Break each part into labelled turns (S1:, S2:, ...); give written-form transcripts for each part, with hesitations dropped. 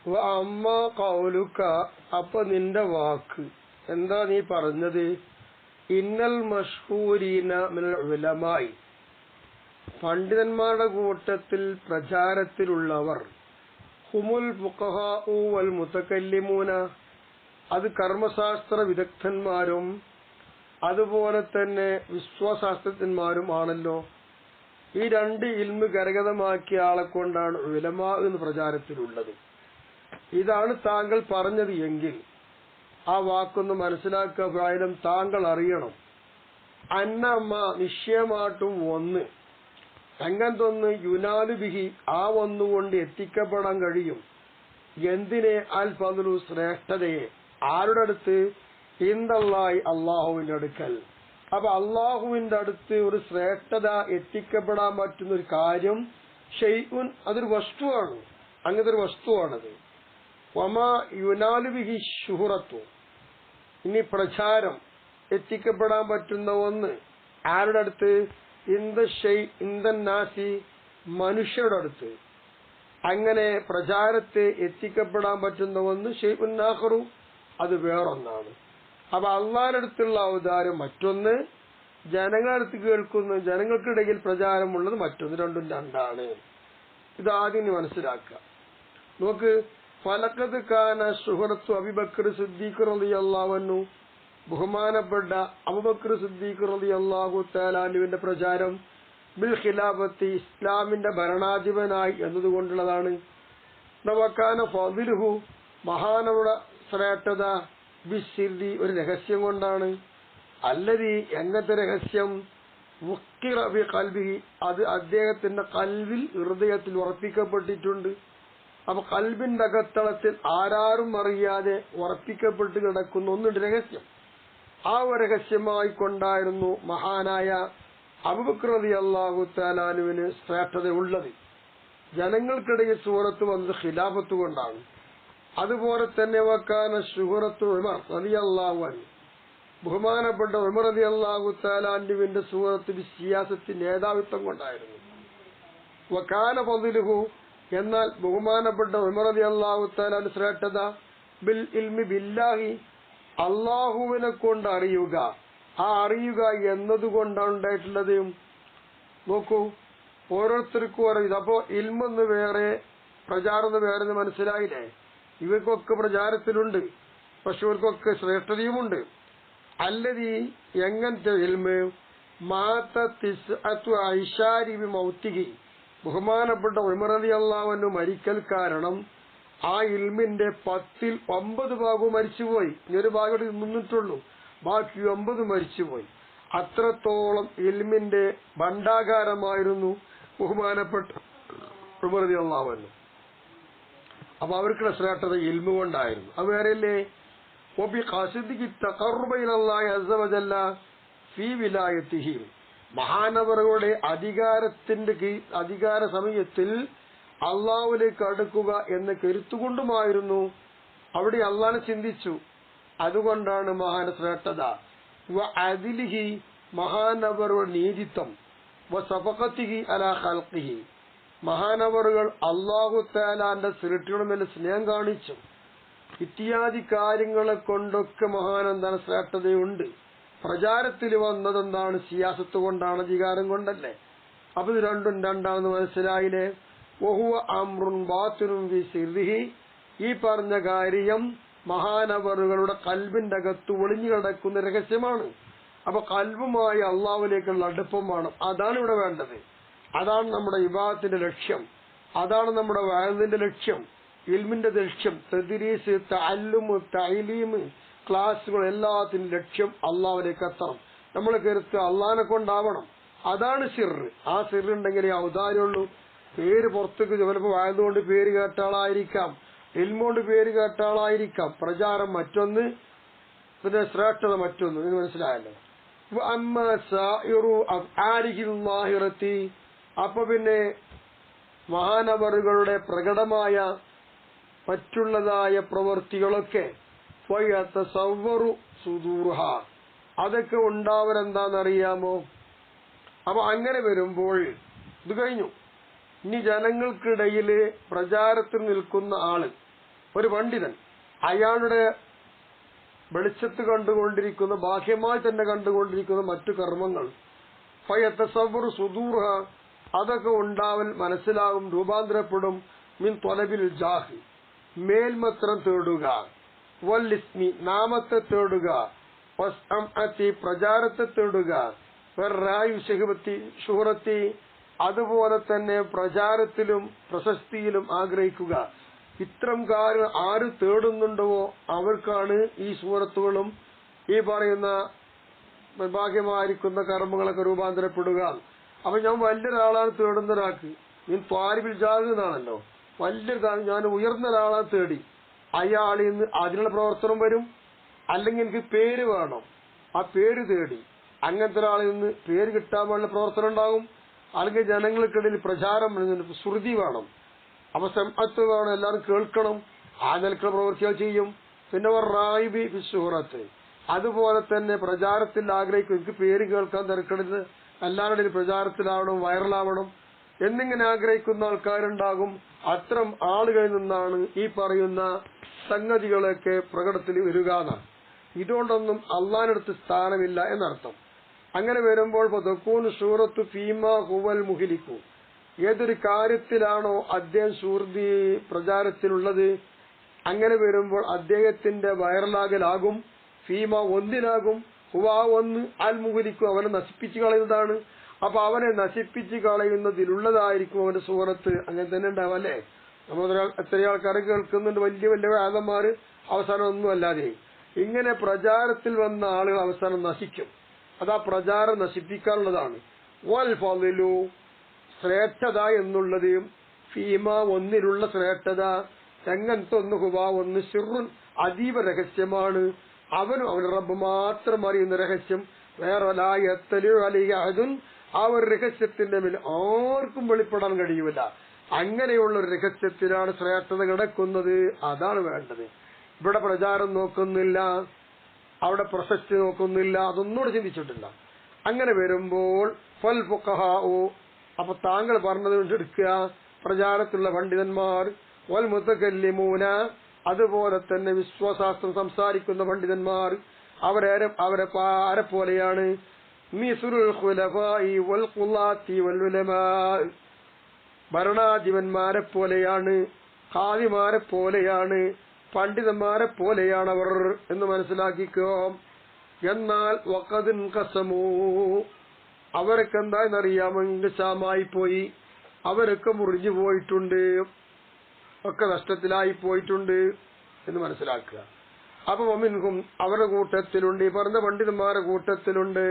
S1: അമ്മ കൗലുക്ക, അപ്പൊ നിന്റെ വാക്ക് എന്താ നീ പറഞ്ഞത്? ഇന്നൽ മഷ്ഹൂരീന മിനൽ ഉലമായി, പണ്ഡിതന്മാരുടെ കൂട്ടത്തിൽ പ്രചാരത്തിലുള്ളവർ, ഹുമുൽ ഫുഖഹാഉ വൽ മുതകല്ലിമൂന, അത് കർമ്മശാസ്ത്ര വിദഗ്ധന്മാരും അതുപോലെ തന്നെ വിശ്വാസശാസ്ത്രജ്ഞന്മാരും ആണല്ലോ. ഈ രണ്ട് ഇൽമ് കരഗതമാക്കിയ ആളെ കൊണ്ടാണ് ഉലമാ എന്ന് പ്രചാരത്തിലുള്ളത്. ഇതാണ് താങ്കൾ പറഞ്ഞത് എങ്കിൽ ആ വാക്കൊന്ന് മനസ്സിലാക്കുക. പ്രായം താങ്കൾ അറിയണം. അന്നമ്മ, നിശ്ചയമായിട്ടും ഒന്ന്, എങ്ങനത്തൊന്ന്, യുനാലുബിഹി, ആ ഒന്നുകൊണ്ട് എത്തിക്കപ്പെടാൻ കഴിയും. എന്തിനെ? അൽ ഫദ്ലു, ശ്രേഷ്ഠതയെ. ആരുടെ അടുത്ത്? ഇന്ദല്ലാഹി, അള്ളാഹുവിന്റെ അടുക്കൽ. അപ്പൊ അള്ളാഹുവിന്റെ അടുത്ത് ഒരു ശ്രേഷ്ഠത എത്തിക്കപ്പെടാൻ പറ്റുന്ന ഒരു കാര്യം ഷൈഉൻ, അതൊരു വസ്തുവാണ്. അങ്ങനത്തെ ഒരു വസ്തുവാണത്. വമാ യുനാലുബിഹി ശുഹറത്തു, ഇനി പ്രചാരം എത്തിക്കപ്പെടാൻ പറ്റുന്ന ഒന്ന് ആരുടെ അടുത്ത്? ഇന്ദന്നാസി, മനുഷ്യരുടെ അടുത്ത്. അങ്ങനെ പ്രചാരത്തെ എത്തിക്കപ്പെടാൻ പറ്റുന്ന ഒന്ന് ഷൈഉൻ ആഖറു, അത് വേറൊന്നാണ്. അപ്പൊ അള്ളാഹിന്റെ അടുത്തുള്ള ഔദാര്യം മറ്റൊന്ന്, ജനങ്ങളടുത്ത് കേൾക്കുന്ന, ജനങ്ങൾക്കിടയിൽ പ്രചാരമുള്ളത് മറ്റൊന്ന്. രണ്ടും രണ്ടാണ്. ഇതാദ്യം മനസ്സിലാക്കുക. നോക്ക്, ഫലഖദ് കാന ശുഹറത്തു അബൂബക്കർ സിദ്ദീഖ് റളിയല്ലാഹു അൻഹു, ബഹുമാനപ്പെട്ട അബൂബക്കർ സിദ്ദീഖ് റളിയല്ലാഹു തആല അൻഹുവിന്റെ പ്രചാരം ബിൽ ഖിലാഫത്തി, ഇസ്ലാമിന്റെ ഭരണാധിപനായി എന്നതുകൊണ്ടുള്ളതാണ്. വകാന ഫളിലുഹു, മഹാനവരുടെ ശ്രേഷ്ഠത ബിസ്സിർരി, ഒരു രഹസ്യം കൊണ്ടാണ്. അല്ലതി, എങ്ങനത്തെ രഹസ്യം? മുഖ്കിറ ബി ഖൽബിഹി, അത് അദ്ദേഹത്തിന്റെ കൽവിൽ, ഹൃദയത്തിൽ ഉറപ്പിക്കപ്പെട്ടിട്ടുണ്ട്. അപ്പൊ കൽബിന്റെ അകത്തളത്തിൽ ആരാരും അറിയാതെ ഉറപ്പിക്കപ്പെട്ട് കിടക്കുന്ന ഒന്നുണ്ട്, രഹസ്യം. ആ ഒരു രഹസ്യമായി കൊണ്ടായിരുന്നു മഹാനായ അബൂബക്കർ റളിയല്ലാഹു തആല അൻഹുവിന് ശ്രേഷ്ഠത ഉള്ളത്. ജനങ്ങൾക്കിടയിൽ സൂറത്ത് വന്നത് ഖിലാഫത്ത് കൊണ്ടാണ്. അതുപോലെ തന്നെ വക്കാന ശുഹറത്തു ഉമർ റളിയല്ലാഹു അൻഹു, ബഹുമാനപ്പെട്ട ഉമർ റളിയല്ലാഹു തആല അൻഹുവിന്റെ സൂറത്ത് സിയാസത്ത്, നേതാവിത്വം കൊണ്ടായിരുന്നു. വക്കാന ഫളിലുഹു, എന്നാൽ ബഹുമാനപ്പെട്ട ഉമർ റളിയല്ലാഹു തആല ശ്രേഷ്ഠത ബിൽ ഇൽമി ബില്ലാഹി, അള്ളാഹുവിനെ കൊണ്ട് അറിയുക. ആ അറിയുക എന്നതുകൊണ്ടാണ് ഉണ്ടായിട്ടുള്ളത്. നോക്കൂ, ഓരോരുത്തർക്കും ഓരോ ഇത്. അപ്പോ ഇൽമെന്ന് വേറെ, പ്രചാരം എന്ന് വേറെ, മനസ്സിലായില്ലേ? ഇവർക്കൊക്കെ പ്രചാരത്തിലുണ്ട്, പക്ഷെ ഇവർക്കൊക്കെ ശ്രേഷ്ഠതയുമുണ്ട്. അല്ലതി, എങ്ങനത്തെ ഇൽമ്? മാത തിസ്അതു ഐശാരി ബി മൗതിഹി, ബഹുമാനപ്പെട്ട ഉമർ റളിയല്ലാഹു അൻഹു മരിക്കൽ കാരണം ആ ഇൽമിന്റെ 10ൽ 9 ഭാഗവും മരിച്ചുപോയി. ഇനി ഒരു ഭാഗം നിന്നിട്ടുള്ളൂ, ബാക്കി 9 മരിച്ചുപോയി. അത്രത്തോളം ഇൽമിന്റെ ഭണ്ഡാകാരമായിരുന്നു ബഹുമാനപ്പെട്ട ഉമർ റളിയല്ലാഹു അൻഹു. അപ്പൊ അവർക്കുള്ള ശ്രേഷ്ഠത ഇൽമു കൊണ്ടായിരുന്നു. അത് വേറെയല്ലേ? വബി ഖാസിദികി തഖർറുബ ഇലല്ലാഹി അസ്സ വജല്ല ഫീ വിലായത്തിഹി, മഹാനവറുകളുടെ അധികാര സമയത്തിൽ അള്ളാഹുവിലേക്ക് അടുക്കുക എന്ന് കരുത്തുകൊണ്ടുമായിരുന്നു. അവിടെ അള്ളാഹിനെ ചിന്തിച്ചു. അതുകൊണ്ടാണ് മഹാന ശ്രേഷ്ഠത. വ അദിലിഹി, മഹാനവറുകളുടെ നീതിത്വം. വ സഫഖത്തിഹി അലാ ഖൽഖിഹി, മഹാനവറുകൾ അല്ലാഹു തആലാന്റെ സൃഷ്ടികളുടെ സ്നേഹം കാണിച്ചു. ഇത്യാദി കാര്യങ്ങളെ കൊണ്ടൊക്കെ മഹാനെന്താണ് ശ്രേഷ്ഠതയുണ്ട്. പ്രചാരത്തിൽ വന്നതെന്താണ്? സിയാസത്ത് കൊണ്ടാണ്, അധികാരം കൊണ്ടല്ലേ. അപ്പൊ ഇത് രണ്ടും രണ്ടാണെന്ന് മനസ്സിലായില്ലേ? വഹുവ അംറുൻ ബാത്തിനുൻ ഫീ സിർരിഹി, ഈ പറഞ്ഞ കാര്യം മഹാനവറുകളുടെ കൽബിന്റെ അകത്ത് ഒളിഞ്ഞു കിടക്കുന്ന രഹസ്യമാണ്. അപ്പൊ കൽബുമായി അള്ളാഹുവിലേക്കുള്ള അടുപ്പം വേണം. അതാണ് ഇവിടെ വേണ്ടത്. അതാണ് നമ്മുടെ ഇബാദത്തിന്റെ ലക്ഷ്യം. അതാണ് നമ്മുടെ വഅദിന്റെ ലക്ഷ്യം, ഇൽമിന്റെ ലക്ഷ്യം. തദ്രീസ്, തഅല്ലുമ്, തഅലീമ്, ക്ലാസുകൾ, എല്ലാത്തിനും ലക്ഷ്യം അള്ളാഹുവിലേക്ക് എത്തണം. നമ്മൾ കരുത്ത് അള്ളാഹിനെ കൊണ്ടാവണം. അതാണ് സിർറ്. ആ സിറുണ്ടെങ്കിലേ ഔദാര്യമുള്ളൂ. പേര് പുറത്തേക്ക്, ചിലപ്പോൾ വഅദുകൊണ്ട് പേര് കേട്ട ആളായിരിക്കാം, ഇൽമുകൊണ്ട് പേര് കേട്ട ആളായിരിക്കാം. പ്രചാരം മറ്റൊന്ന്, പിന്നെ ശ്രേഷ്ഠത മറ്റൊന്ന്. ഇത് മനസ്സിലായല്ലോ. അമ്മ സായിറു അഫ്ആലിഹിൽ ളാഹിറത്തി, അപ്പൊ പിന്നെ മഹാനവറുകളുടെ പ്രകടമായ മറ്റുള്ളതായ പ്രവൃത്തികളൊക്കെ ഫയതസവ്വറു സുദൂറുഹ, അതൊക്കെ ഉണ്ടാവരെന്താണെന്നറിയാമോ? അപ്പൊ അങ്ങനെ വരുമ്പോൾ ഇത് കഴിഞ്ഞു. ഇനി ജനങ്ങൾക്കിടയിൽ പ്രചാരത്തിൽ നിൽക്കുന്ന ആള്, ഒരു പണ്ഡിതൻ അയാളുടെ വെളിച്ചത്ത് കണ്ടുകൊണ്ടിരിക്കുന്ന ബാഹ്യമായി തന്നെ കണ്ടുകൊണ്ടിരിക്കുന്ന മറ്റു കർമ്മങ്ങൾ ഫയതസവ്വറു സുദൂറ അതൊക്കെ ഉണ്ടാവൽ മനസ്സിലാകും, രൂപാന്തരപ്പെടും. മിൻ ത്വലബിൽ ജാഹി മേൽമത്രം തേടുക, വല്ലിസ്മി നാമത്തെ തേടുക, വസ്അംഅതി പ്രചാരത്തെ തേടുക, വറായു ശുഹറത്തി അതുപോലെ തന്നെ പ്രചാരത്തിലും പ്രശസ്തിയിലും ആഗ്രഹിക്കുക. ഇത്തരം കാര്യം ആര് തേടുന്നുണ്ടോ അവർക്കാണ് ഈ സൂറത്തുകളും ഈ പറയുന്ന നിർഭാഗ്യമായിരിക്കുന്ന കർമ്മങ്ങളൊക്കെ രൂപാന്തരപ്പെടുക. അപ്പൊ ഞാൻ വലിയൊരാളാണ് തേടുന്ന ഒരാൾക്ക് നീ ത്വാരിബിൽ ജാഹ് എന്നാണല്ലോ, വലിയൊരു ഞാൻ ഉയർന്ന ഒരാളാണ് തേടി, അയാളിൽ നിന്ന് അതിനുള്ള പ്രവർത്തനം വരും. അല്ലെങ്കിൽ എനിക്ക് പേര് വേണം, ആ പേര് തേടി അങ്ങനത്തെ ഒരാളിൽ നിന്ന് പേര് കിട്ടാൻ വേണ്ട പ്രവർത്തനം ഉണ്ടാകും. അല്ലെങ്കിൽ ജനങ്ങൾക്കിടയിൽ പ്രചാരം, ശ്രുതി വേണം, അപ്പൊ സമ്പത്ത് വേണം, എല്ലാവരും കേൾക്കണം, ആ നിലക്കുള്ള പ്രവൃത്തികൾ ചെയ്യും. പിന്നെ റായിബി ഫിസ്സുഹറത്ത് അതുപോലെ തന്നെ പ്രചാരത്തിൽ ആഗ്രഹിക്കും, എനിക്ക് പേര് കേൾക്കാൻ തിരക്കരുത്, എല്ലാവരുടെയും പ്രചാരത്തിലാവണം, വൈറലാവണം എന്നിങ്ങനെ ആഗ്രഹിക്കുന്ന ആൾക്കാരുണ്ടാകും. അത്തരം ആളുകളിൽ നിന്നാണ് ഈ പറയുന്ന സംഗതികളൊക്കെ പ്രകടത്തിൽ വരിക എന്നാണ്. ഇതുകൊണ്ടൊന്നും അള്ളാഹിനടുത്ത് സ്ഥാനമില്ല എന്നർത്ഥം. അങ്ങനെ വരുമ്പോൾ ഫതകൂനു സൂറത്തു ഫീമാ ഹുവൽ മുഹ്ലികു, ഏതൊരു കാര്യത്തിലാണോ അദ്ദേഹം സൂർതി പ്രചാരത്തിലുള്ളത് അങ്ങനെ വരുമ്പോൾ അദ്ദേഹത്തിന്റെ വൈറലാകലാകും. ഫീമ ഒന്നിലാകും, ഹുവാ ഒന്ന്, അൽ മുഹ്ലികു അവനെ നശിപ്പിച്ചു കളയുന്നതാണ്. അപ്പൊ അവനെ നശിപ്പിച്ചു കളയുന്നതിലുള്ളതായിരിക്കും അവന്റെ സൂറത്ത്. അങ്ങനെ തന്നെ ഉണ്ടാവും അല്ലേ? നമ്മൾ എത്ര ആൾക്കാരെ കേൾക്കുന്നുണ്ട്, വലിയ വലിയ വേദന്മാര് അവസാനം ഒന്നും അല്ലാതെ. ഇങ്ങനെ പ്രചാരത്തിൽ വന്ന ആളുകൾ അവസാനം നശിക്കും. അതാ പ്രചാരം നശിപ്പിക്കാനുള്ളതാണ്. വൽ ഫളിലു ശ്രേഷ്ഠത എന്നുള്ളത് ഫീമ ഒന്നിലുള്ള ശ്രേഷ്ഠത, എങ്ങനത്തെ ഒന്ന്, ഹുവാ ഒന്ന്, സിറുൻ അതീവ രഹസ്യമാണ്, അവനും അവന്റെ റബ്ബ് മാത്രം അറിയുന്ന രഹസ്യം. വേറെ അലിഹദുൻ ആ ഒരു രഹസ്യത്തിന്റെ മേൽ ആർക്കും വെളിപ്പെടാൻ കഴിയൂല. അങ്ങനെയുള്ള ഒരു രഹസ്യത്തിലാണ് ശ്രേഷ്ഠത കിടക്കുന്നത്. അതാണ് വേണ്ടത്. ഇവിടെ പ്രചാരം നോക്കുന്നില്ല, അവിടെ പ്രശസ്തി നോക്കുന്നില്ല, അതൊന്നുകൂടെ ചിന്തിച്ചിട്ടില്ല. അങ്ങനെ വരുമ്പോൾ ഫൽ ഫുഖഹാഉ അപ്പൊ താങ്കൾ പറഞ്ഞത് എടുക്കുക, പ്രചാരത്തിലുള്ള പണ്ഡിതന്മാർ, വൽ മുതകല്ലിമൂന അതുപോലെ തന്നെ വിശ്വശാസ്ത്രം സംസാരിക്കുന്ന പണ്ഡിതന്മാർ, അവരെ ആരെപ്പോലെയാണ്? മിസ്റുൽ ഖുലഫാഇ വൽ ഖുലാത്തി വൽ ഉലമാ ഭരണാധിപന്മാരെ പോലെയാണ്, ഖാദിമാരെ പോലെയാണ്, പണ്ഡിതന്മാരെ പോലെയാണ് അവർ എന്ന് മനസ്സിലാക്കിക്കോ. എന്നാൽ വഖദിൻ ഖസമൂ അവരൊക്കെ എന്തായെന്നറിയാമോ? ഇംഗശാമായി പോയി, അവരൊക്കെ മുറിഞ്ഞു പോയിട്ടുണ്ട്, ഒക്കെ നഷ്ടത്തിലായി പോയിട്ടുണ്ട് എന്ന് മനസ്സിലാക്കുക. അപ്പൊ വമിൻഹും അവരുടെ കൂട്ടത്തിലുണ്ട്, ഈ പറഞ്ഞ പണ്ഡിതന്മാരുടെ കൂട്ടത്തിലുണ്ട്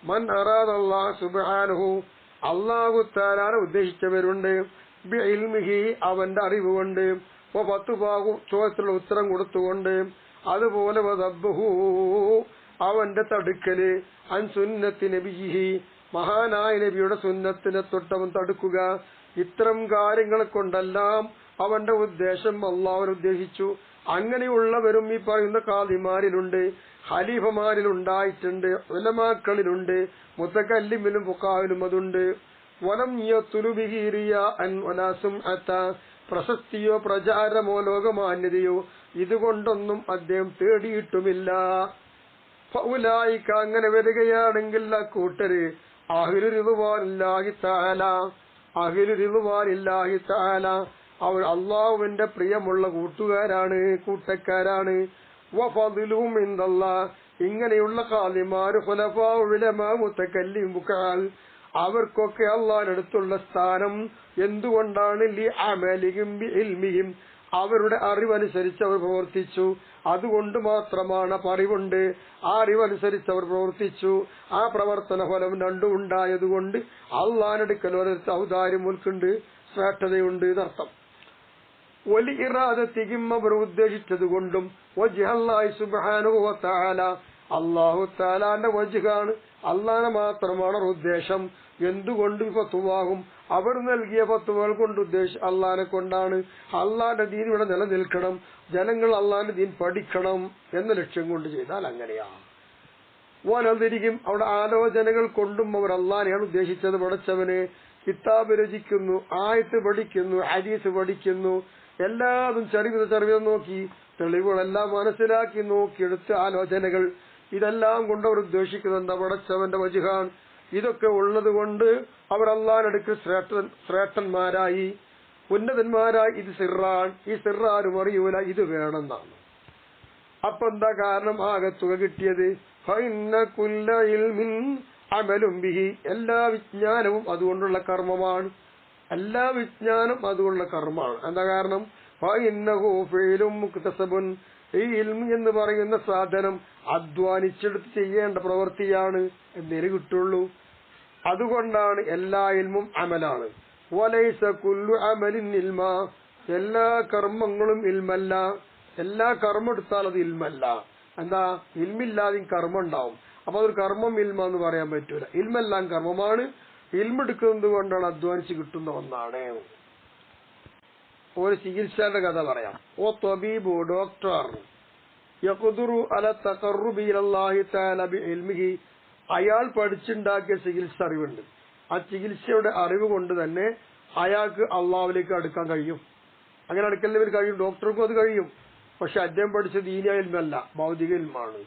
S1: മൻ അറാദല്ലാഹു സുബ്ഹാനഹു അല്ലാഹു തആല ഉദ്ദേശിച്ചവരുണ്ട്, ബിഇൽമിഹി അവന്റെ അറിവ് കൊണ്ട്, വഫതുബാഹു ചോദ്യത്തിലുള്ള ഉത്തരം കൊടുത്തുകൊണ്ട്, അതുപോലെ വദബ്ബഹു അവന്റെ തടുക്കല്, അൻ സുന്നത്തി നബിഹി മഹാനായ നബിയുടെ സുന്നത്തിനെ തൊട്ടവൻ തടുക്കുക. ഇത്തരം കാര്യങ്ങളെ കൊണ്ടെല്ലാം അവന്റെ ഉദ്ദേശം അള്ളാഹു ഉദ്ദേശിച്ചു. അങ്ങനെയുള്ളവരും ഈ പറയുന്ന ഖാദിമാരിലുണ്ട്, ഖലീഫമാരിൽ ഉണ്ടായിട്ടുണ്ട്, ഉലമാക്കളിലുണ്ട്, മുതകല്ലിമിലും ഫുഖാഹിലും അതുണ്ട്. വലം യത്ലു ബിഹി റിയാഅൻ വലാ സുംഅത പ്രശസ്തിയോ പ്രചാരമോ ലോകമാന്യതയോ ഇതുകൊണ്ടൊന്നും അദ്ദേഹം തേടിയിട്ടുമില്ല. ഫഉലൈക അങ്ങനെ വരികയാണെങ്കിൽ ആ കൂട്ടര് അഹ്ലു റിദ്വാനില്ലാഹി തആല, അഹ്ലു റിദ്വാനില്ലാഹി തആല അവർ അള്ളാഹുവിന്റെ പ്രിയമുള്ള കൂട്ടുകാരാണ്, കൂട്ടക്കാരാണ്. വഫദിലുഹും ഇൻദല്ലാഹ് ഇങ്ങനെയുള്ള ഖാദിമാര് ഖുലഫാ ഉലമാ മുതകല്ലിം ഫുഖാൽ അവർക്കൊക്കെ അള്ളാഹുവിന്റെ അടുത്തുള്ള സ്ഥാനം എന്തുകൊണ്ടാണ്? ലി അമലിഹിം ബിഇൽമിഹിം അവരുടെ അറിവനുസരിച്ച് അവർ പ്രവർത്തിച്ചു, അതുകൊണ്ട് മാത്രമാണ്. അപ്പൊ അറിവുണ്ട്, ആ അറിവനുസരിച്ച് അവർ പ്രവർത്തിച്ചു, ആ പ്രവർത്തന ഫലം രണ്ടും ഉണ്ടായതുകൊണ്ട് അള്ളാഹിന്റെ അടുക്കൽ ഒരു ഔദാര്യം മുൽക്കുണ്ട്, ശ്രേഷ്ഠതയുണ്ട് എന്നർത്ഥം. വലി ഇറാദത്തിഹിം അവർ ഉദ്ദേശിച്ചത് കൊണ്ടും വജ്ഹല്ലാഹി സുബ്ഹാനഹു വ തആല അല്ലാഹു തആലാന്റെ വജ്ഹാണ്, അള്ളാഹനെ മാത്രമാണ് ഉദ്ദേശം. എന്തുകൊണ്ട്? ഫത്വാഹും അവർ നൽകിയ ഫത്വകൾ കൊണ്ട് ഉദ്ദേശം അള്ളാഹിനെ കൊണ്ടാണ്. അള്ളാഹിന്റെ ദീൻ ഇവിടെ നിലനിൽക്കണം, ജനങ്ങൾ അള്ളാഹിന്റെ ദീൻ പഠിക്കണം എന്ന ലക്ഷ്യം കൊണ്ട് ചെയ്താൽ അങ്ങനെയാണ്. വനതിരിക്കും അവിടെ ആലോചനകൾ കൊണ്ടും അവർ അള്ളാഹിനെയാണ് ഉദ്ദേശിച്ചത്. പഠിച്ചവന് കിതാബ് രചിക്കുന്നു, ആയത്ത് പഠിക്കുന്നു, ഹദീസ് പഠിക്കുന്നു, എല്ലാതും ചെറിയ നോക്കി, തെളിവുകളെല്ലാം മനസ്സിലാക്കി നോക്കിയെടുത്ത് ആലോചനകൾ, ഇതെല്ലാം കൊണ്ട് അവർ ഉദ്ദേശിക്കുന്നത് എന്താ? പടച്ചവന്റെ വജ്ഹാൻ. ഇതൊക്കെ ഉള്ളത് കൊണ്ട് അവർ അള്ളാഹുവിനടുക്ക് ശ്രേഷ്ഠന്മാരായി, ഉന്നതന്മാരായി. ഇത് സിറാൻ, ഈ സിറാരും അറിയൂല, ഇത് വേണമെന്നാണ്. അപ്പൊ എന്താ കാരണം? ആകെ തുക കിട്ടിയത്. അമലും ബിഹി, എല്ലാ വിജ്ഞാനവും അതുകൊണ്ടുള്ള കർമ്മമാണ്. എല്ലാ വിജ്ഞാനം അതുകൊണ്ടുള്ള കർമ്മമാണ്. എന്താ കാരണം? ഈ ഇൽമ് എന്ന് പറയുന്ന സാധനം അധ്വാനിച്ചെടുത്ത് ചെയ്യേണ്ട പ്രവൃത്തിയാണ് എന്നതിന് കിട്ടുള്ളൂ. അതുകൊണ്ടാണ് എല്ലാ ഇൽമും അമലാണ്. വലൈസ കുല്ലു അമലിൻ ഇൽമ, എല്ലാ കർമ്മങ്ങളും ഇൽമല്ല. എല്ലാ കർമ്മം എടുത്താൽ അത് ഇൽമല്ല. എന്താ? ഇൽമില്ലാതെ കർമ്മം ഉണ്ടാവും. അപ്പൊ അതൊരു കർമ്മം ഇൽമ എന്ന് പറയാൻ പറ്റൂല. ഇൽമെല്ലാം കർമ്മമാണ്. ഇൽമെടുക്കുന്നത് കൊണ്ടാണ് അധ്വാനിച്ച് കിട്ടുന്ന ഒന്നാണ്. ഒരു ചികിത്സയുടെ കഥ പറയാം. ഓ ത്വബീബു, ഡോക്ടർ, യഖ്ദുറു അല തഖർറുബി ഇലല്ലാഹി തആല ബിഇൽമിഹി, അയാൾ പഠിച്ചുണ്ടാക്കിയ ചികിത്സ അറിവുണ്ട്. ആ ചികിത്സയുടെ അറിവ് കൊണ്ട് തന്നെ അയാൾക്ക് അള്ളാഹുവിലേക്ക് അടുക്കാൻ കഴിയും. അങ്ങനെ അടുക്കലിന് കഴിയും. ഡോക്ടർക്കും അത് കഴിയും. പക്ഷെ അദ്ദേഹം പഠിച്ച ദീനിയായ ഇൽമല്ല, ഭൗതിക ഇൽമാണ്.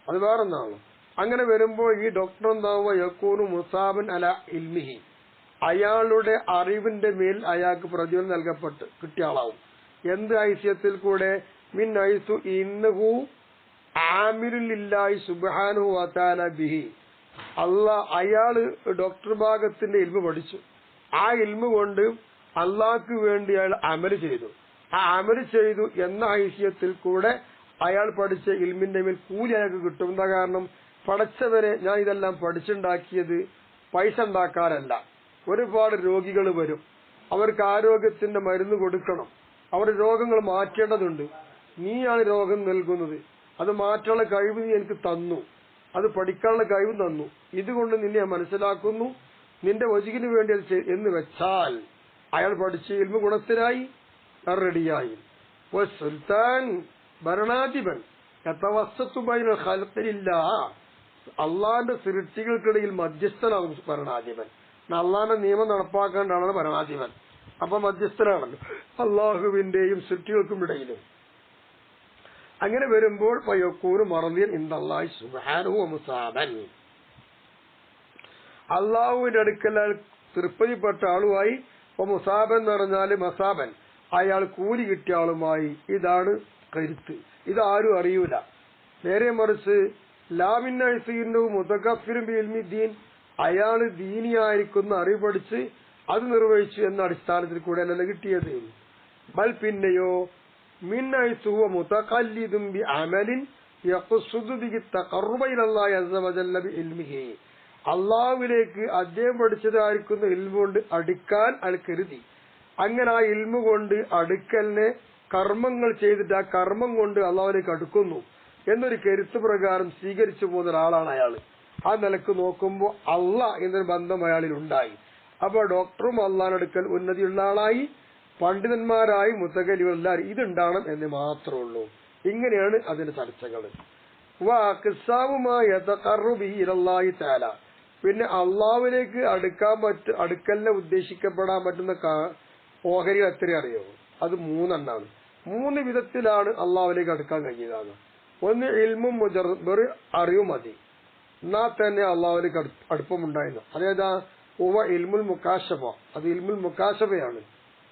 S1: അത് വേറൊന്നാണ്. അങ്ങനെ വരുമ്പോൾ ഈ ഡോക്ടർ എന്താവുക? യക്കൂനു മുസാബൻ അല ഇൽമിഹി, അയാളുടെ അറിവിന്റെ മേൽ അയാൾക്ക് പ്രതിഫലം നൽകപ്പെട്ട് കിട്ടിയ ആളാവും. എന്ത് ഐസ്യത്തിൽ കൂടെ? മിൻ ഐസു ഇന്നഹു ആമിലുലില്ലാഹി സുബ്ഹാനഹു വ തആല ബിഹി, അയാള് ഡോക്ടർ ഭാഗത്തിന്റെ ഇൽമു പഠിച്ചു. ആ ഇൽമു കൊണ്ട് അള്ളാഹ്ക്ക് വേണ്ടി അയാൾ അമല് ചെയ്തു. ആ അമല് ചെയ്തു എന്ന ഐസ്യത്തിൽ കൂടെ അയാൾ പഠിച്ച ഇൽമിന്റെ മേൽ കൂലി അയാൾക്ക് കിട്ടും. എന്താ കാരണം? പഠിച്ചവരെ ഞാൻ ഇതെല്ലാം പഠിച്ചുണ്ടാക്കിയത് പൈസ ഉണ്ടാക്കാനല്ല. ഒരുപാട് രോഗികൾ വരും, അവർക്ക് ആരോഗ്യത്തിന്റെ മരുന്ന് കൊടുക്കണം, അവരുടെ രോഗങ്ങൾ മാറ്റേണ്ടതുണ്ട്. നീയാണ് രോഗം നൽകുന്നത്, അത് മാറ്റാനുള്ള കഴിവ് നീ എനിക്ക് തന്നു, അത് പഠിക്കാനുള്ള കഴിവ് തന്നു. ഇതുകൊണ്ട് നിന്നെ മനസ്സിലാക്കുന്നു, നിന്റെ വജുകിന് വേണ്ടി അത് എന്ന് വെച്ചാൽ അയാൾ പഠിച്ച ഇൽമു ഗുണത്തിനായി, റെഡിയായി. സുൽത്താൻ, ഭരണാധിപൻ, അള്ളാന്റെ സൃഷ്ടികൾക്കിടയിൽ മധ്യസ്ഥനാകും ഭരണാധിപൻ. അള്ളാന്റെ നിയമം നടപ്പാക്കേണ്ടാണ് ഭരണാധിപൻ. അപ്പൊ മധ്യസ്ഥനാണല്ലോ അള്ളാഹുവിന്റെയും സൃഷ്ടികൾക്കും ഇടയിലും. അങ്ങനെ വരുമ്പോൾ ഫയഖൂനു മർദിയൻ ഇൻദല്ലാഹി സുബ്ഹാനഹു മുസാബൻ, അള്ളാഹുവിന്റെ അടുക്കൽ തൃപ്തിപ്പെട്ട ആളുമായി. മുസാബൻ എന്ന് പറഞ്ഞാല് മസാബൻ, അയാൾ കൂലി കിട്ടിയ ആളുമായി. ഇതാണ് കരുത്ത്. ഇതാരും അറിയൂല. നേരെ മറിച്ച് ലാമിന്നു മുതകഫിറും ബിൽമിദ്ദീൻ, അയാള് ദീനിയായിരിക്കുന്ന അറിവ് പഠിച്ച് അത് നിർവഹിച്ചു എന്ന അടിസ്ഥാനത്തിൽ കൂടെ അല്ലല്ല കിട്ടിയത്. ബൽ പിന്നെയോ മിന്നൈസുഹു മുതഖല്ലിദും ബിഅമലിൻ യഖ്സുദു ബിഹി തഖർറുബ ഇലല്ലാഹി അസ്സ വജല്ല ബിഇൽമിഹി, അള്ളാഹുവിലേക്ക് അദ്ദേഹം പഠിച്ചതായിരിക്കുന്ന ഇൽമു കൊണ്ട് അടുക്കാൻ അയാൾ കരുതി. അങ്ങനെ ആ ഇൽമു കൊണ്ട് അടുക്കലിനെ കർമ്മങ്ങൾ ചെയ്തിട്ട് ആ കർമ്മം കൊണ്ട് അള്ളാഹുവിലേക്ക് അടുക്കുന്നു എന്നൊരു കരുത്ത് പ്രകാരം സ്വീകരിച്ചു പോകുന്ന ഒരാളാണ് അയാള്. ആ നിലക്ക് നോക്കുമ്പോൾ അള്ളാഹ് എന്നൊരു ബന്ധം അയാളിൽ ഉണ്ടായി. അപ്പൊ ഡോക്ടറും അള്ളാഹിനടുക്കൽ ഉന്നതിയുള്ള ആളായി, പണ്ഡിതന്മാരായി, മുത്തഖല്ലിമാരായി. ഇതുണ്ടാവണം എന്ന് മാത്രമേ ഉള്ളൂ. ഇങ്ങനെയാണ് അതിന്റെ ചർച്ചകൾ. പിന്നെ അള്ളാഹുവിലേക്ക് അടുക്കലിനെ ഉദ്ദേശിക്കപ്പെടാൻ പറ്റുന്ന ഓഹരി എത്ര അറിയോ? അത് 3 3 വിധത്തിലാണ് അള്ളാഹുവിലേക്ക് അടുക്കാൻ കഴിയുക. ഒന്ന് ഇൽമും മുജറദ്, അറിവ് മതി, എന്നാ തന്നെ അള്ളാഹുവിലേക്ക് അടുപ്പമുണ്ടായിരുന്നു. അതേതാ? ഇൽമുൽ മുകാശഫ, അത് ഇൽമുൽ മുകാശഫയാണ്.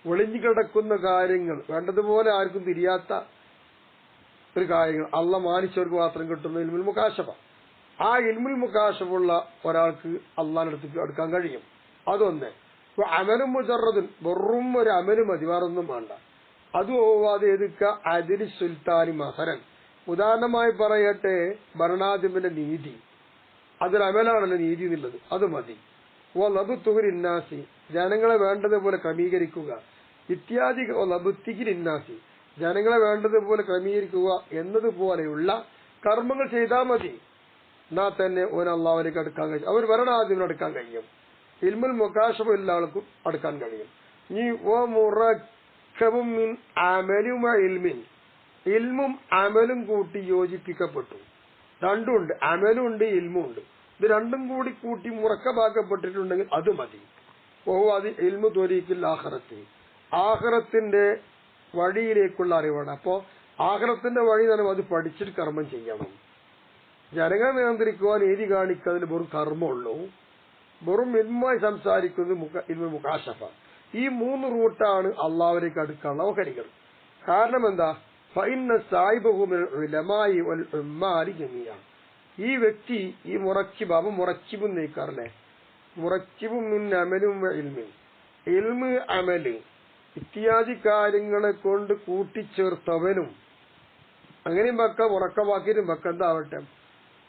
S1: ഒളിഞ്ഞു കിടക്കുന്ന കാര്യങ്ങൾ, വേണ്ടതുപോലെ ആർക്കും തിരിയാത്ത ഒരു കാര്യങ്ങൾ അള്ളാഹ് മാനിച്ചവർക്ക് മാത്രം കിട്ടുന്ന ഇൽമുൽ മുകാശഫ. ആ ഇൽമുൽ മുകാശഫുള്ള ഒരാൾക്ക് അള്ളാഹിന്റെ അടുത്തേക്ക് അടുക്കാൻ കഴിയും. അതൊന്ന്. അമലും മുജറദുൻ, വെറും ഒരു അമല് മതി, വേറൊന്നും വേണ്ട. അത് പോവാതെ എതുക്ക അതിരി സുൽത്താനി മഹരൻ, ഉദാഹരണമായി പറയട്ടെ, ഭരണാധിപന്റെ നീതി, അതൊരു അമലാണല്ലോ നീതി എന്നുള്ളത്, അത് മതി. ലബുത്തുഹുരിന്നാസി, ജനങ്ങളെ വേണ്ടതുപോലെ ക്രമീകരിക്കുക. ഇത്യാദി ലബുത്തിഹിരിന്നാസി, ജനങ്ങളെ വേണ്ടതുപോലെ ക്രമീകരിക്കുക എന്നതുപോലെയുള്ള കർമ്മങ്ങൾ ചെയ്താൽ മതി. എന്നാ തന്നെ ഓൻ അള്ളാഹുവിലേക്ക് അടുക്കാൻ കഴിയും. അവർ ഭരണാധിപന് അടുക്കാൻ കഴിയും. ഇൽമുൽ മുകാശഫ എല്ലാ ആൾക്കും അടുക്കാൻ കഴിയും. ഈ ഇൽമും അമലും കൂട്ടി യോജിപ്പിക്കപ്പെട്ടു. രണ്ടുമുണ്ട്, അമലും ഉണ്ട്, ഇൽമും ഉണ്ട്. ഇത് രണ്ടും കൂട്ടി മുറക്കമാക്കപ്പെട്ടിട്ടുണ്ടെങ്കിൽ അത് മതി. അത് ഇൽമു ത്വരീഖിൽ ആഖിറത്തി, ആഖിറത്തിന്റെ വഴിയിലേക്കുള്ള അറിവാണ്. അപ്പോ ആഖിറത്തിന്റെ വഴി തന്നെ അത് പഠിച്ചിട്ട് കർമ്മം ചെയ്യണം. ജനങ്ങളെ നിയന്ത്രിക്കുവാൻ നീതി കാണിക്കുക അതിൽ വെറും കർമ്മമുള്ളൂ. വെറും ഇൽമായി സംസാരിക്കുന്നത് ഇൽമു മുകാശഫ. ഈ 3 റൂട്ടാണ് അള്ളാഹുവിലേക്ക് അടുക്കാനുള്ള ഓഹരികൾ. കാരണം എന്താ? ഫഇന്ന സായിബഹു മിനൽ ഉലമായി വൽ ഉമ്മാരി ജമീഅ. ഈ വ്യക്തി ഈ മുറക്കിബ്, അവ മുറക്കിബും നീക്കാറില്ലേ, മുറക്കിബും മിൻ അമലും വ ഇൽമിൻ, ഇൽമ് അമല് ഇത്യാദി കാര്യങ്ങളെ കൊണ്ട് കൂട്ടിച്ചേർത്തവനും അങ്ങനെയും വെക്കാം, ഉറക്കവാക്കിയിട്ടും വെക്കാം. എന്താവട്ടെ,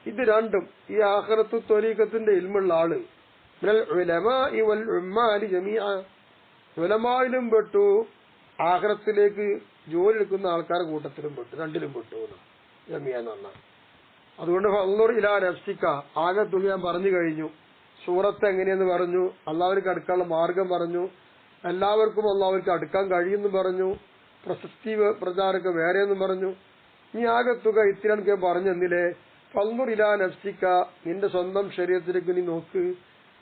S1: ഇത് രണ്ടും ഈ ആഖിറത്തു ത്വരീഖത്തിന്റെ ഇൽമുള്ള ആള് മിനൽ ഉലമായി വൽ ഉമ്മാരി ജമീഅ, ഉലമായിലും പെട്ടു ആഖിറത്തിലേക്ക് ജോലി എടുക്കുന്ന ആൾക്കാരുടെ കൂട്ടത്തിലും പെട്ടു, രണ്ടിലും പെട്ടു ജമീഅ എന്ന് പറഞ്ഞാൽ. അതുകൊണ്ട് ഫൻളുർ ഇലാ നഫ്സിക, ആകെ തുക ഞാൻ പറഞ്ഞു കഴിഞ്ഞു. സൂറത്ത് എങ്ങനെയെന്ന് പറഞ്ഞു, അള്ളാഹുവിലേക്ക് അടുക്കാനുള്ള മാർഗം പറഞ്ഞു, എല്ലാവർക്കും അള്ളാഹുവിലേക്ക് അടുക്കാൻ കഴിയുമെന്ന് പറഞ്ഞു, പ്രശസ്തി പ്രചാരക വേറെയെന്നും പറഞ്ഞു. നീ ആകെ തുക ഇത്തിരക്ക് ഞാൻ പറഞ്ഞു തന്നില്ലേ? ഫൻളുർ ഇലാ നഫ്സിക, നിന്റെ സ്വന്തം ശരീരത്തിലേക്ക് നീ നോക്ക്.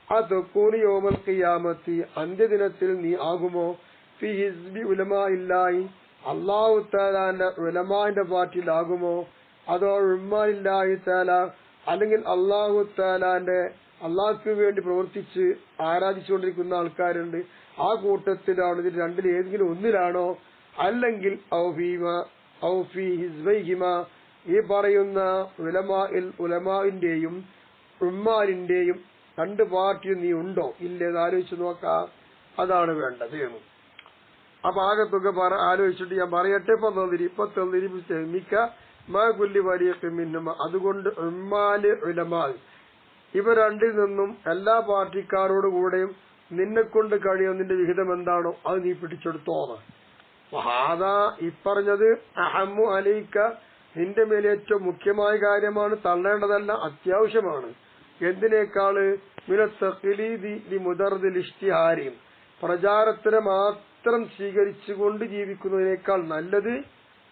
S1: ആ തക്കൂനി യൗമൽ ഖിയാമത്തി, അന്ത്യദിനത്തിൽ നീ ആകുമോ ഫി ഹിസ്ബി ഉലമാ ഇല്ലാഹി, അല്ലാഹു തആലാന്റെ ഉലമാന്റെ പാർട്ടിയിലാകുമോ, അതോ ഉമ്മാലില്ലാഹി തആല, അല്ലെങ്കിൽ അല്ലാഹു തആലാന്റെ അള്ളാഹ്ക്ക് വേണ്ടി പ്രവർത്തിച്ച് ആരാധിച്ചുകൊണ്ടിരിക്കുന്ന ആൾക്കാരുണ്ട്, ആ കൂട്ടത്തിലാണ്. ഇതിൽ രണ്ടിൽ ഏതെങ്കിലും ഒന്നിലാണോ? അല്ലെങ്കിൽ ഔ ഫീ ഹിസ്ബൈഹിമ, ഈ പറയുന്ന ഉലമാന്റെയും ഉമ്മാലിന്റെയും 2 പാർട്ടിയും നീ ഉണ്ടോ ഇല്ലേന്ന് ആലോചിച്ച് നോക്കാം. അതാണ് വേണ്ടത്. അപ്പൊ ആകെ തുക ആലോചിച്ചിട്ട് ഞാൻ പറയട്ടെ. ഇപ്പൊ മിക്ക മാകുല്ലി വരീഖിൻ മിൻഹും, അതുകൊണ്ട് ഉമ്മാല് ഉലമാ ഇവ രണ്ടിൽ നിന്നും എല്ലാ പാർട്ടിക്കാരോടുകൂടെയും നിന്നെ കൊണ്ട് കഴിയുന്നതിന്റെ വിഹിതം എന്താണോ അത് നീ പിടിച്ചെടുത്തോന്ന്. ഹാദാ, ഇപ്പറഞ്ഞത് അഹമ്മു അലൈക, നിന്റെ മേലെ ഏറ്റവും മുഖ്യമായ കാര്യമാണ്, തള്ളേണ്ടതല്ല, അത്യാവശ്യമാണ്. എന്തിനേക്കാള് മിനത്തഖ്ലീദി മുദർദിൽ ഇഷ്തിഹാരി, പ്രചാരത്തിനെ മാത്രം സ്വീകരിച്ചുകൊണ്ട് ജീവിക്കുന്നതിനേക്കാൾ നല്ലത്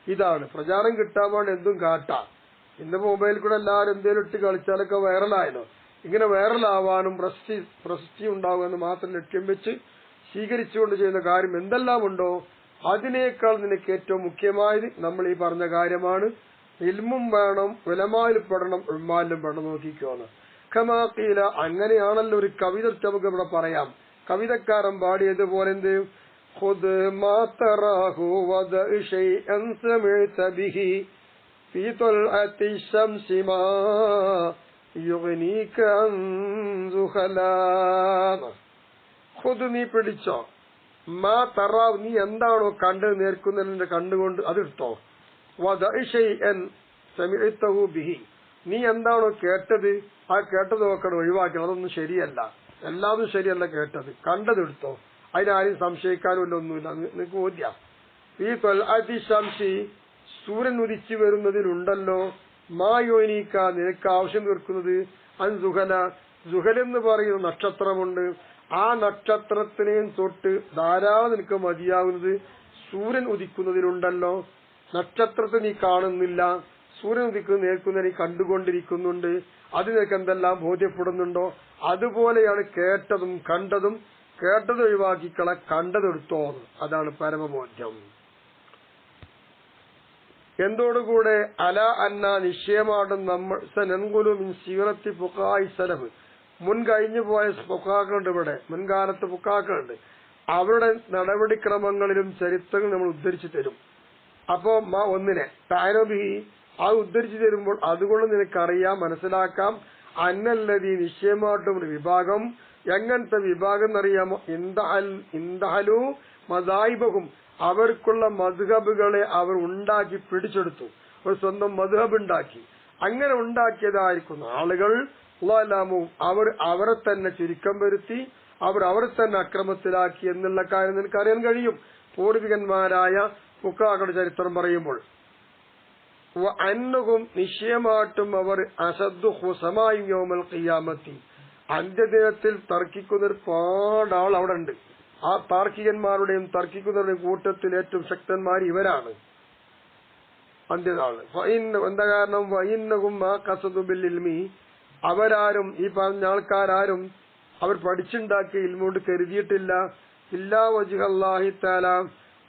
S1: ഇതാണ്. പ്രചാരം കിട്ടാൻ വേണ്ടി എന്തും കാട്ടാം. ഇന്ന് മൊബൈലിൽ കൂടെ എല്ലാവരും എന്തേലും ഇട്ട് കളിച്ചാലൊക്കെ വൈറലായല്ലോ. ഇങ്ങനെ വൈറലാവാനും പ്രശസ്തി ഉണ്ടാകുമെന്ന് മാത്രം ലക്ഷ്യം വെച്ച് സ്വീകരിച്ചുകൊണ്ട് ചെയ്യുന്ന കാര്യം എന്തെല്ലാം ഉണ്ടോ അതിനേക്കാൾ നിനക്ക് ഏറ്റവും മുഖ്യമായത് നമ്മൾ ഈ പറഞ്ഞ കാര്യമാണ്. ഇൽമും വേണം, ഉലമായിൽ പെടണം, ഉമ്മാലിലും പെടണം. നോക്കിക്കോന്ന് കമാ ഖീല, അങ്ങനെയാണല്ലോ ഒരു കവിത നമുക്ക് ഇവിടെ പറയാം. കവിതക്കാരൻ പാടിയതുപോലെ എന്ത്, ഖുദ് മാ തറാഹു വദ ശൈഅൻ സമിഅത ബിഹി ഫീ തൽഅത്തി ശംസി മാ യുഗ്നീക അൻ സുഖലാ. ഖുദ്, നീ പിടിച്ചോ, മാ തറാഹു, നീ എന്താണോ കണ്ട് നേർക്കുന്നതിന്റെ കണ്ടുകൊണ്ട് അതെടുത്തോ. വദ ശൈഅൻ സമിഅതഹു ബിഹി, നീ എന്താണോ കേട്ടത് ആ കേട്ടത് നോക്കണം, ഒഴിവാക്കണം. അതൊന്നും ശരിയല്ല, എല്ലാതും ശരിയല്ല കേട്ടത്. കണ്ടതെടുത്തോ, അതിനാരും സംശയിക്കാനുമില്ല, ഒന്നുമില്ല, നിനക്ക് ബോധ്യ. ഈ തൊൽഅതി ശംസി, സൂര്യൻ ഉദിച്ചു വരുന്നതിലുണ്ടല്ലോ, മായോനീക്ക, നിനക്ക് ആവശ്യം തീർക്കുന്നത്, അൻ സുഹല, സുഹലെന്ന് പറയുന്ന നക്ഷത്രമുണ്ട്. ആ നക്ഷത്രത്തിനെയും തൊട്ട് ധാരാളം നിനക്ക് മതിയാവുന്നത് സൂര്യൻ ഉദിക്കുന്നതിലുണ്ടല്ലോ. നക്ഷത്രത്തെ നീ കാണുന്നില്ല, സൂര്യൻ ഉദിക്കുന്ന നേർക്കുന്ന നീ കണ്ടുകൊണ്ടിരിക്കുന്നുണ്ട്. അത് നിനക്ക് എന്തെല്ലാം ബോധ്യപ്പെടുന്നുണ്ടോ? അതുപോലെയാണ് കേട്ടതും കണ്ടതും. കേട്ടത് ഒഴിവാക്കിക്കള, കണ്ടതെടുത്തോ, അതാണ് പരമബോധ്യം. എന്തോടുകൂടെ അല അന്ന, നിശ്ചയമാടും നമ്മൾ സനൻകുലു മിൻ സീറത്തി ഫുഖാഇ സലഫ്, മുൻ കഴിഞ്ഞു പോയ ഫുഖാക്കളുണ്ട്, ഇവിടെ മുൻകാലത്ത് ഫുഖാക്കളുണ്ട്, അവരുടെ നടപടിക്രമങ്ങളിലും ചരിത്രങ്ങൾ നമ്മൾ ഉദ്ധരിച്ചു തരും. അപ്പോ ഒന്നിനെ താനബി, അത് ഉദ്ധരിച്ചു തരുമ്പോൾ അതുകൊണ്ട് നിനക്കറിയാം, മനസ്സിലാക്കാം. അന്നല്ലതി, നിശ്ചയമായിട്ടും ഒരു വിഭാഗം. എങ്ങനത്തെ വിഭാഗം എന്നറിയാമോ? ഇന്ദഹലു മദായിബഹും, അവർക്കുള്ള മദ്ഹബുകളെ അവർ ഉണ്ടാക്കി പിടിച്ചെടുത്തു. ഒരു സ്വന്തം മദ്ഹബ് ഉണ്ടാക്കി. അങ്ങനെ ഉണ്ടാക്കിയതായിരിക്കുന്ന ആളുകൾ അല്ലാഹുവും അവർ അവരെ തന്നെ ചുരുക്കം വരുത്തി, അവരെ തന്നെ അക്രമത്തിലാക്കി എന്നുള്ള കാര്യം നിനക്കറിയാൻ കഴിയും. പൂർവികന്മാരായ ഫുഖാഹയുടെ ചരിത്രം പറയുമ്പോൾ അന്നഹും, നിശ്ചയമായിട്ടും അവർ അശദ്ദു ഖുസമായി യൗമൽ ഖിയാമത്തി, അന്ത്യദിനത്തിൽ തർക്കിക്കുന്ന ഒരുപാട് ആൾ അവിടെ ഉണ്ട്. ആ താർക്കികന്മാരുടെയും തർക്കിക്കുന്നവരുടെയും കൂട്ടത്തിൽ ഏറ്റവും ശക്തന്മാർ ഇവരാണ് അന്ത്യനാള്. എന്താ കാരണം? വഇന്നഹും മാ ഖസദു ബിൽ ഇൽമി, അവരാരും, ഈ പറഞ്ഞ ആൾക്കാരും അവർ പഠിച്ചുണ്ടാക്കിയ ഇൽമോട് കരുതിയിട്ടില്ല. ഇല്ലാ വജ്ഹല്ലാഹി തആല,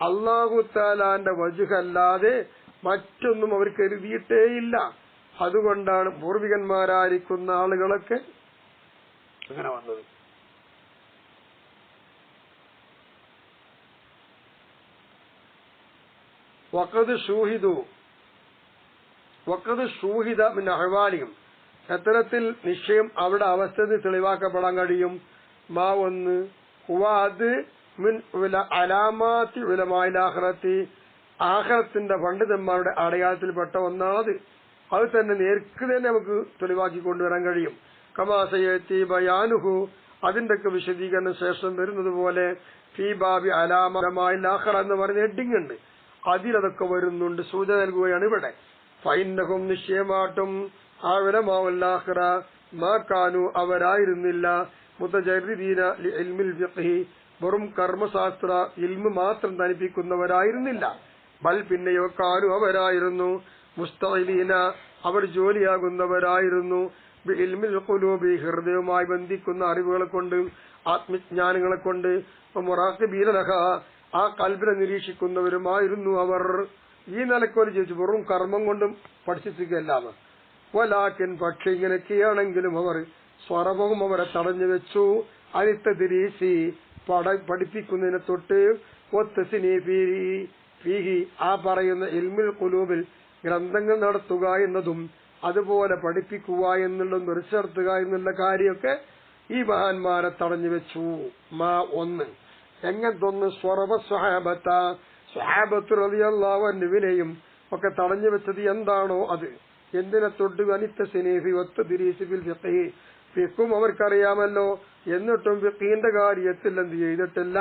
S1: അല്ലാഹു തആലാന്റെ വജ്ഹല്ലാതെ മറ്റൊന്നും അവർ കരുതിയിട്ടേയില്ല. അതുകൊണ്ടാണ് പൂർവികന്മാരായിരിക്കുന്ന ആളുകളൊക്കെ അങ്ങനെ വന്നത്. വഖദ് ഷൂഹിദ മിൻ അഹ്വാലിഹിം, എത്തരത്തിൽ നിശ്ചയം അവരുടെ അവസ്ഥ തെളിവാക്കപ്പെടാൻ കഴിയും. മാ ഒന്ന് ഹുവാദ് മിൻ അലാമാത്തി ഉലമാഇൽ ആഖിറത്തി, ആഖിറത്തിന്റെ പണ്ഡിതന്മാരുടെ അടയാളത്തിൽപ്പെട്ട ഒന്നാണത്. അത് തന്നെ നേർക്ക് തന്നെ നമുക്ക് തെളിവാക്കി കൊണ്ടുവരാൻ കഴിയും. കമാ സയതി ബയാനുഹു, അതിന്റെയൊക്കെ വിശദീകരണം ശേഷം വരുന്നത് പോലെ ഫീ ബാബി അലാമയിൽ ആഖിറ എന്ന് പറയുന്ന ഹെഡിങ് ഉണ്ട്, അതിലതൊക്കെ വരുന്നുണ്ട്, സൂചന നൽകുകയാണ് ഇവിടെ. ഫൈന്നഹും, നിശ്ചയമായിട്ടും ആ ഉലമാഉൽ ആഖിറ മാ കാനു, അവരായിരുന്നില്ല മുതജർരിദീന ലിഇൽമിൽ ഫിഖ്ഹി, വെറും കർമ്മശാസ്ത്ര ഇൽമ് മാത്രം ധരിപ്പിക്കുന്നവരായിരുന്നില്ല. ബൽ പിന്നെയോ കാനു, അവരായിരുന്നു മുസ്തഖിലീന, അവർ ജോലിയാകുന്നവരായിരുന്നു ബിഇൽമിൽ ഖുലൂബി, ഹൃദയവുമായി ബന്ധിക്കുന്ന അറിവുകളെ കൊണ്ട്, ആത്മജ്ഞാനങ്ങളെ കൊണ്ട്, മുറാഖിബീന ലഹ, ആ കൽബിനെ നിരീക്ഷിക്കുന്നവരുമായിരുന്നു അവർ. ഈ നിലയ്ക്കൊരു ചോദിച്ചു, വെറും കർമ്മം കൊണ്ടും പഠിച്ചിരിക്കുകയല്ലാന്ന്. വലാക്കിൻ, പക്ഷെ ഇങ്ങനെയൊക്കെയാണെങ്കിലും അവർ സ്വറവും അവരെ തടഞ്ഞു വെച്ചു. അനിത്തദിരീസി, പഠിപ്പിക്കുന്നതിനെ തൊട്ട്, ഒത്തസിനി ഫീഹി, ആ പറയുന്ന ഇൽമുൽ ഖുലൂബിൽ ഗ്രന്ഥങ്ങൾ നടത്തുക എന്നതും അതുപോലെ പഠിപ്പിക്കുക എന്നുള്ളതും റിസർത്തുക എന്നുള്ള കാര്യമൊക്കെ ഈ മഹാന്മാരെ തടഞ്ഞു വെച്ചു. മാ ഒന്ന്, എങ്ങനത്തൊന്ന് സ്വറബ സ്വഹാബത്ത, സ്വഹാബത്ത് റളിയല്ലാഹു അൻഹുവിനെയും ഒക്കെ തടഞ്ഞു വെച്ചത് എന്താണോ അത്. എന്തിനെ തൊട്ട്? അനിത്തസിനീഫി വത്തദിരീസി ഫിൽ ഫിഖ്ഹി, ഫിഖ്ഹും അവർക്കറിയാമല്ലോ, എന്നിട്ടും ഫിഖ്ഹിന്റെ കാര്യത്തിൽ എന്ത് ചെയ്തിട്ടില്ല?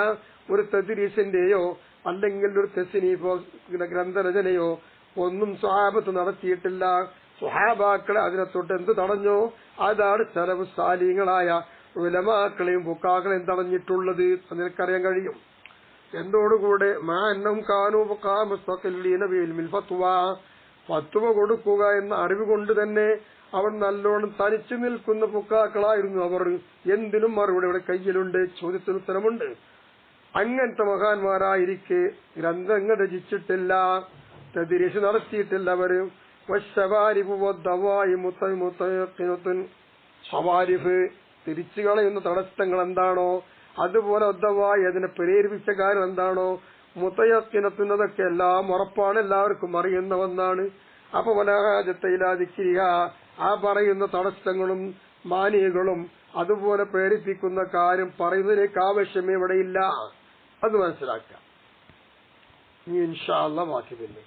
S1: ഒരു തദ്രീസിന്റെയോ അല്ലെങ്കിൽ ഒരു തസ്നീഫോ ഗ്രന്ഥരചനയോ ഒന്നും സ്വഹാബത്ത് നടത്തിയിട്ടില്ല. സ്വഹാബാക്കളെ അതിനെ തൊട്ട് എന്ത് തടഞ്ഞോ അതാണ് സലഫ് സാലിഹ്യങ്ങളായ ഉലമാക്കളെയും ഫുഖാക്കളെയും തടഞ്ഞിട്ടുള്ളത്. നിനക്കറിയാൻ കഴിയും. എന്തോടുകൂടെ മാ അന്നഹും കാനൂ മുസ്തഖില്ലീന ബിഇൽമിൽ ഫത്വ, ഫത്വ കൊടുക്കുക എന്ന അറിവ് കൊണ്ട് തന്നെ അവർ നല്ലോണം തനിച്ചു നിൽക്കുന്ന ഫുഖാക്കളായിരുന്നു അവർ. എന്തിനും മറുപടി ഇവിടെ കയ്യിലുണ്ട്, ചോദ്യത്തിന് ഉത്തരമുണ്ട്. അങ്ങനത്തെ മഹാന്മാരായിരിക്കെ ഗ്രന്ഥങ്ങൾ രചിച്ചിട്ടില്ല, തദ്രീസ് നടത്തിയിട്ടില്ല അവർ. സവാരിഫ്, തിരിച്ചു കളയുന്ന തടസ്സങ്ങൾ എന്താണോ, അതുപോലെ ഒദ്ദവായി അതിനെ പ്രേരിപ്പിച്ച കാര്യം എന്താണോ, മുത്തയക്കിനത്തുന്നതൊക്കെ എല്ലാം ഉറപ്പാണ്, എല്ലാവർക്കും അറിയുന്ന ഒന്നാണ്. അപ്പൊ വലാജത്തയിലാതിക്കിരിക, ആ പറയുന്ന തടസ്സങ്ങളും മാനിയകളും അതുപോലെ പ്രേരിപ്പിക്കുന്ന കാര്യം പറയുന്നതിലേക്ക് ആവശ്യമേ ഇവിടെയില്ല. അത് മനസ്സിലാക്കാം. ഇനി ഇൻഷാ അല്ലാഹ് ബാക്കി പിന്നെ